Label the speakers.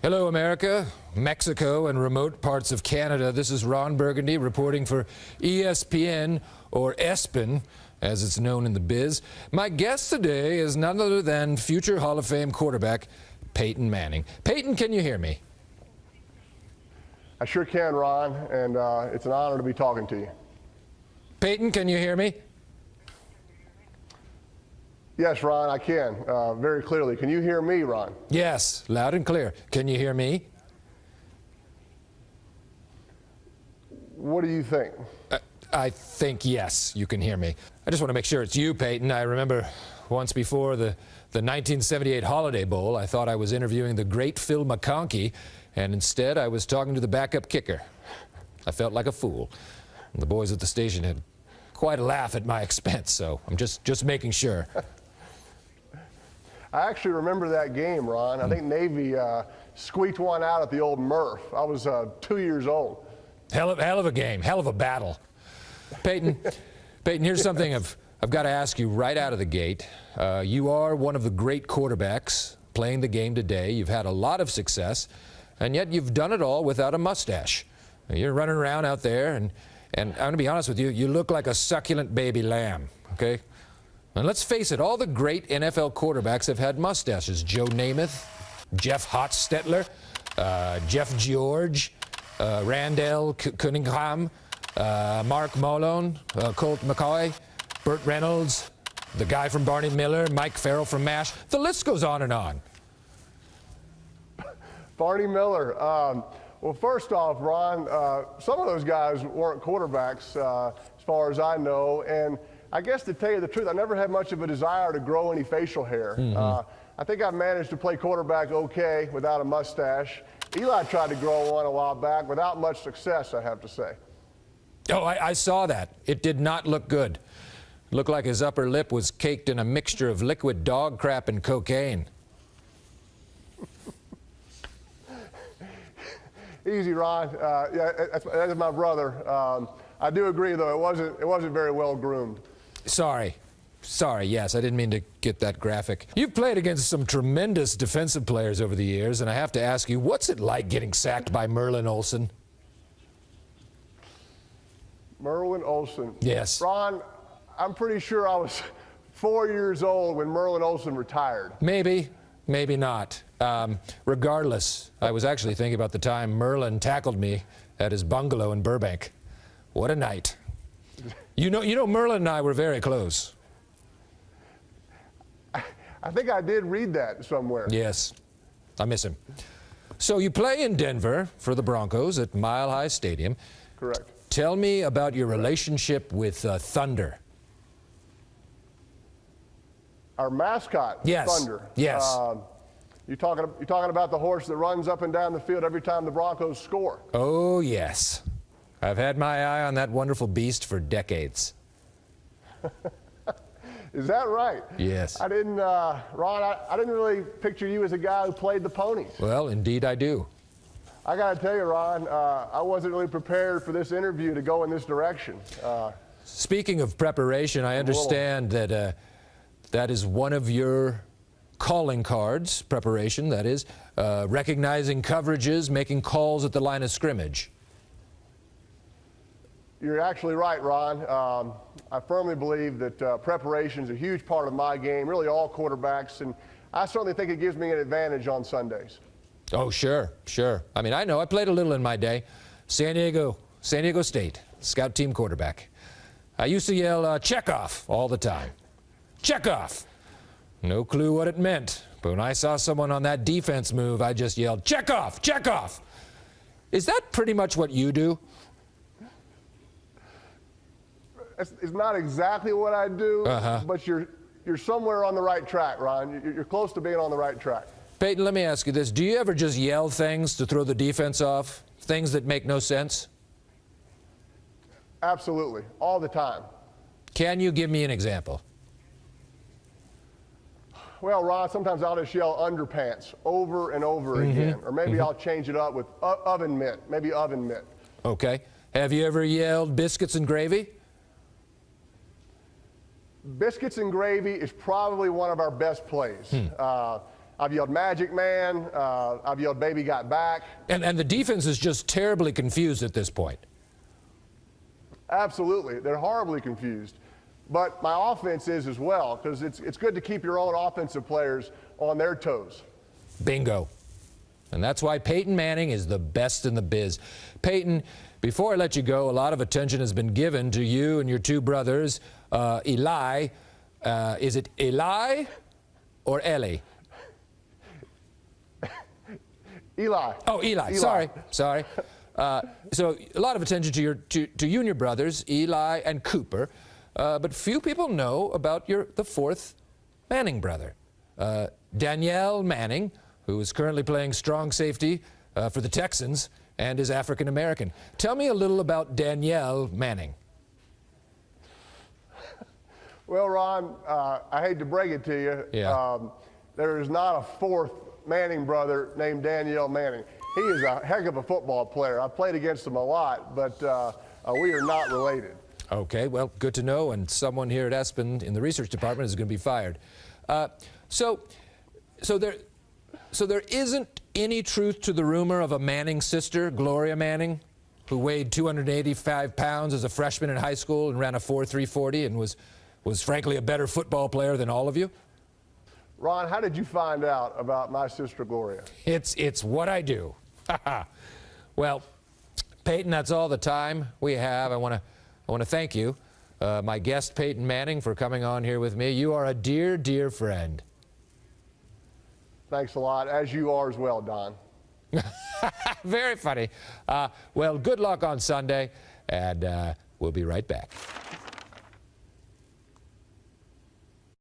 Speaker 1: Hello, America, Mexico, and remote parts of Canada. This is Ron Burgundy reporting for ESPN, or ESPN, as it's known in the biz. My guest today is none other than future Hall of Fame quarterback Peyton Manning. Peyton, can you hear me?
Speaker 2: I sure can, Ron, and it's an honor to be talking to you.
Speaker 1: Peyton, can you hear me?
Speaker 2: Yes, Ron, I can, very clearly. Can you hear me, Ron?
Speaker 1: Yes, loud and clear. Can you hear me?
Speaker 2: What do you think?
Speaker 1: I think yes, you can hear me. I just want to make sure it's you, Peyton. I remember once before the 1978 Holiday Bowl, I thought I was interviewing the great Phil McConkey, and instead I was talking to the backup kicker. I felt like a fool. The boys at the station had quite a laugh at my expense, so I'm just making sure.
Speaker 2: I actually remember that game, Ron. I think Navy squeaked one out at the old Murph. I was 2 years old.
Speaker 1: Hell of a game, hell of a battle. Peyton, here's something I've got to ask you right out of the gate. You are one of the great quarterbacks playing the game today. You've had a lot of success, and yet you've done it all without a mustache. You're running around out there, and I'm going to be honest with you, you look like a succulent baby lamb, okay? And let's face it, all the great NFL quarterbacks have had mustaches. Joe Namath, Jeff Hostetler, Jeff George, Randall Cunningham, Mark Malone, Colt McCoy, Burt Reynolds, the guy from Barney Miller, Mike Farrell from MASH. The list goes on and on.
Speaker 2: Barney Miller. Well, first off, Ron, some of those guys weren't quarterbacks as far as I know, and I guess to tell you the truth, I never had much of a desire to grow any facial hair. I think I managed to play quarterback okay without a mustache. Eli tried to grow one a while back without much success, I have to say.
Speaker 1: Oh, I saw that. It did not look good. It looked like his upper lip was caked in a mixture of liquid dog crap and cocaine.
Speaker 2: Easy, Ron. Yeah, that's my brother. I do agree, though, it wasn't very well groomed.
Speaker 1: Sorry, yes, I didn't mean to get that graphic. You've played against some tremendous defensive players over the years, and I have to ask you, what's it like getting sacked by Merlin Olsen?
Speaker 2: Merlin Olsen.
Speaker 1: Yes.
Speaker 2: Ron, I'm pretty sure I was 4 years old when Merlin Olsen retired.
Speaker 1: Maybe, maybe not. Regardless, I was actually thinking about the time Merlin tackled me at his bungalow in Burbank. What a night. You know, Merlin and I were very close.
Speaker 2: I think I did read that somewhere.
Speaker 1: Yes, I miss him. So you play in Denver for the Broncos at Mile High Stadium.
Speaker 2: Correct.
Speaker 1: Tell me about your relationship with Thunder.
Speaker 2: Our mascot,
Speaker 1: yes.
Speaker 2: Thunder.
Speaker 1: Yes.
Speaker 2: You're talking about the horse that runs up and down the field every time the Broncos score.
Speaker 1: Oh, yes. I've had my eye on that wonderful beast for decades.
Speaker 2: Is that right?
Speaker 1: Yes.
Speaker 2: I didn't, Ron, I didn't really picture you as a guy who played the ponies.
Speaker 1: Well, indeed I do.
Speaker 2: I got to tell you, Ron, I wasn't really prepared for this interview to go in this direction.
Speaker 1: Speaking of preparation, I understand that that is one of your calling cards, preparation, that is, recognizing coverages, making calls at the line of scrimmage.
Speaker 2: You're actually right, Ron. I firmly believe that preparation is a huge part of my game, really all quarterbacks, and I certainly think it gives me an advantage on Sundays.
Speaker 1: Oh, sure. I mean, I know. I played a little in my day. San Diego State, scout team quarterback. I used to yell, Chekhov, all the time. Chekhov! No clue what it meant, but when I saw someone on that defense move, I just yelled, Chekhov! Chekhov! Is that pretty much what you do?
Speaker 2: It's not exactly what I do, but you're somewhere on the right track, Ron. You're close to being on the right track.
Speaker 1: Peyton, let me ask you this. Do you ever just yell things to throw the defense off? Things that make no sense?
Speaker 2: Absolutely. All the time.
Speaker 1: Can you give me an example?
Speaker 2: Well, Ron, sometimes I'll just yell underpants over and over again. Or maybe I'll change it up with oven mitt, maybe oven mitt.
Speaker 1: Okay. Have you ever yelled biscuits and gravy?
Speaker 2: Biscuits and gravy is probably one of our best plays. I've yelled Magic Man. I've yelled Baby Got Back.
Speaker 1: And the defense is just terribly confused at this point.
Speaker 2: Absolutely. They're horribly confused. But my offense is as well, because it's good to keep your own offensive players on their toes.
Speaker 1: Bingo. And that's why Peyton Manning is the best in the biz. Peyton, before I let you go, a lot of attention has been given to you and your two brothers, Eli. Is it Eli or Ellie?
Speaker 2: Eli.
Speaker 1: Oh, Eli. Sorry. So a lot of attention to you and your brothers, Eli and Cooper. But few people know about the fourth Manning brother, Danielle Manning, who is currently playing strong safety for the Texans and is African American. Tell me a little about Danielle Manning.
Speaker 2: Well, Ron, I hate to break it to you.
Speaker 1: Yeah.
Speaker 2: There is not a fourth Manning brother named Danielle Manning. He is a heck of a football player. I've played against him a lot, but we are not related.
Speaker 1: Okay, well, good to know, and someone here at ESPN in the research department is going to be fired. So there isn't any truth to the rumor of a Manning sister, Gloria Manning, who weighed 285 pounds as a freshman in high school and ran a 4.340 and was frankly a better football player than all of you?
Speaker 2: Ron, how did you find out about my sister Gloria?
Speaker 1: It's what I do. Well, Peyton, that's all the time we have. I want to thank you, my guest Peyton Manning, for coming on here with me. You are a dear, dear friend.
Speaker 2: Thanks a lot, as you are as well, Don.
Speaker 1: Very funny. Well, good luck on Sunday, and we'll be right back.